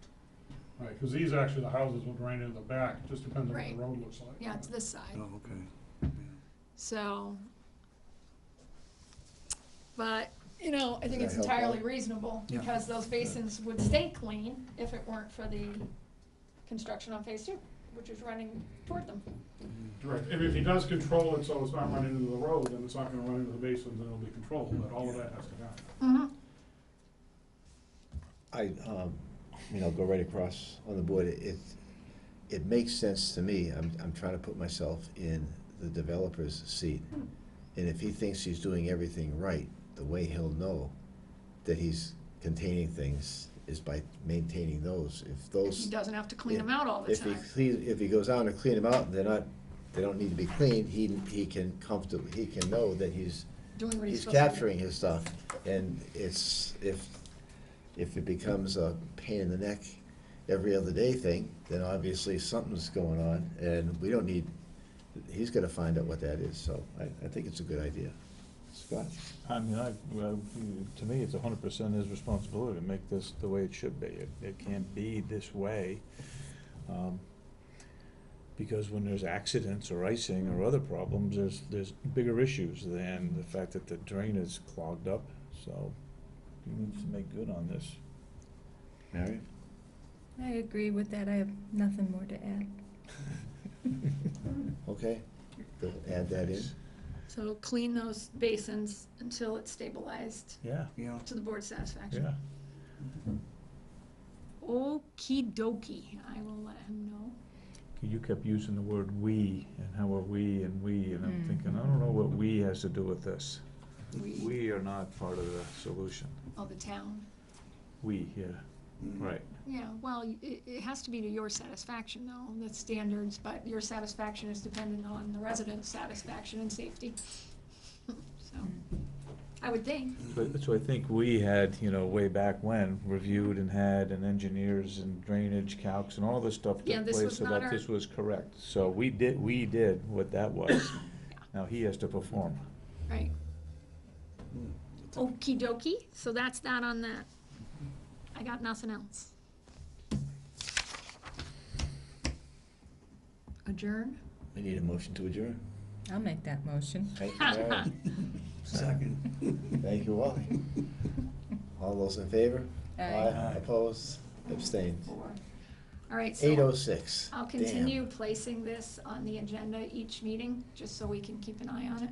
Right, because these actually, the houses will drain into the back. It just depends on what
Right.
the road looks like.
Yeah, it's this side.
Oh, okay.
So, but You know, I think
Does
it's
that help
entirely
out?
reasonable,
Yeah.
because those basins would stay clean if it weren't for the construction on phase two, which is running toward them.
Right, and if he does control it so it's not running into the road, then it's not gonna run into the basins and it'll be controlled, but all of that has to happen.
Go right across on the board, it makes sense to me. I'm trying to put myself in the developer's seat. And if he thinks he's doing everything right, the way he'll know that he's containing things is by maintaining those. If those.
He doesn't have to clean them out all the
If he
time.
if he goes out and clean them out, and they don't need to be cleaned, he can know that he's
Doing what he's
he's
supposed to do.
capturing his stuff. And it's, if it becomes a pain in the neck every other day thing, then obviously something's going on, and we don't need, he's gotta find out what that is, so I think it's a good idea. Scott?
I mean, to me, it's 100% his responsibility to make this the way it should be. It can't be this way, because when there's accidents or icing or other problems, there's bigger issues than the fact that the drain is clogged up, so he needs to make good on this.
Mary?
I agree with that. I have nothing more to add.
Okay, we'll add that in.
So clean those basins until it's stabilized
Yeah,
Yeah.
to the board's satisfaction.
yeah.
Okey dokey, I will let him know.
You kept using the word "we," and how are we, and I'm thinking, I don't know what "we" has to do with this.
We.
We are not part of the solution.
Oh, the town.
We, yeah, right.
Yeah, well, it has to be to your satisfaction though, the standards, but your satisfaction is dependent on the residents' satisfaction and safety. So, I would think.
So I think we had, way back when, reviewed and had, and engineers and drainage calcs and all this stuff
Yeah,
took
this
place
was
so
not
that
our-
this was correct. So we did what that was. Now he has to perform.
Right. Okey dokey, so that's that on that. I got nothing else. Adjourn?
We need a motion to adjourn.
I'll make that motion.
Thank you, Mary.
Second.
Thank you, Wally. All those in favor?
Aye.
Opposed? Abstained.
4. All right, so
8:06.
I'll continue placing this on the agenda each meeting, just so we can keep an eye on it.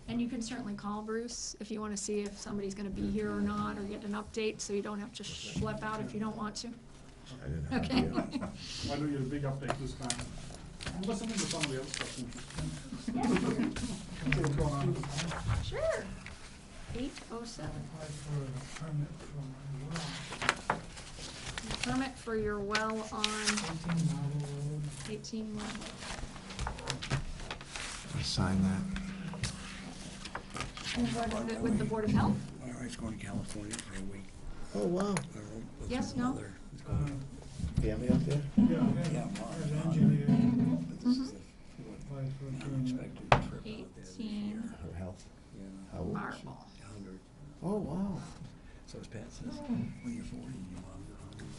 And you can certainly call Bruce if you wanna see if somebody's gonna be here or not, or get an update, so you don't have to schlep out if you don't want to.
I didn't have
Okay.
to.
Why don't you get a big update this time? I'm listening to some of the other stuff interesting. See what's going on.
Sure. 8:07. Permit for your well on 18 Marble.
Sign that.
And what is it with the Board of Health?
My wife's going to California for a week.
Oh, wow.
Yes, no?
Family up there?
Yeah, This is the unexpected trip out there this
18
year.
Her health.
Yeah,
How old is she?
Marble.
100.
Oh, wow.
So as Pat says, when you're 40, your mom's 100.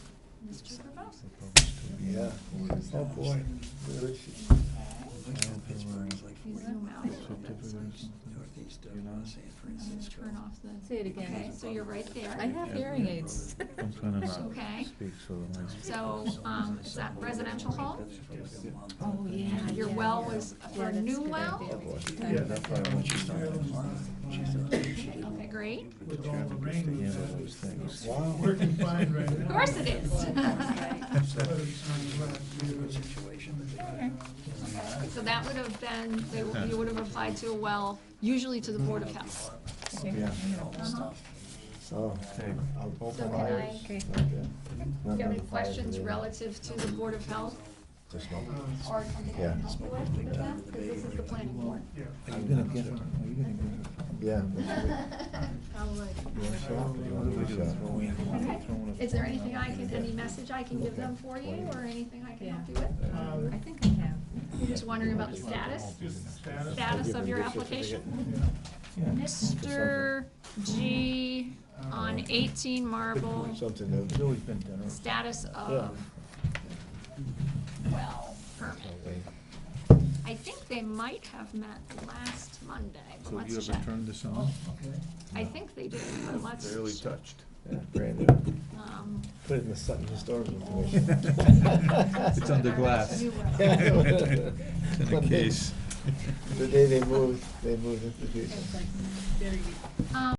Mr. Grabowski.
Yeah. Oh, boy. Where is she?
Pittsburgh is like 40.
Zoom out a little bit.
Northeast of San
I'm gonna
Francisco.
turn off the.
Say it again.
Okay, so you're right there.
I have hearing aids.
I'm trying to not
Okay.
speak so the lights.
So, is that residential home?
Oh, yeah.
Your well was for a
that's
new
good
well?
idea.
Yeah, that's probably what
She started tomorrow. She did.
Okay, great.
With all the rain.
Yeah, those things.
Wow.
Working fine right
Of
now.
course it is.
Good situation.
So that would have been, you would have applied to a well, usually to the Board of Health.
Yeah.
Oh,
Okay.
I'll
So
open
can
fires.
I,
Okay.
Okay.
do you have any questions relative to the Board of Health
Just one.
or something I
Yeah.
can help you with that? Because this is the planning board.
Are you gonna get her? Are you gonna get her?
Yeah.
Probably.
You want a shot? You want a shot?
Okay. Is there anything any message I can give them for you, or anything I can help you with?
I think I have.
You're just wondering about the status? Status of your application? Mr. G on 18 Marble,
Something new.
It's always been dinner.
status of well permit.
Okay.
I think they might have met last Monday, but
So have you
let's
ever
check.
turned this on?
Okay.
I think they did, but let's.
Barely
check.
touched.
Yeah, brand new.
Um,
Put it in the Sutton Historical Information.
It's under glass.
You will.
It's in a case.
The day they moved into the future.
Um,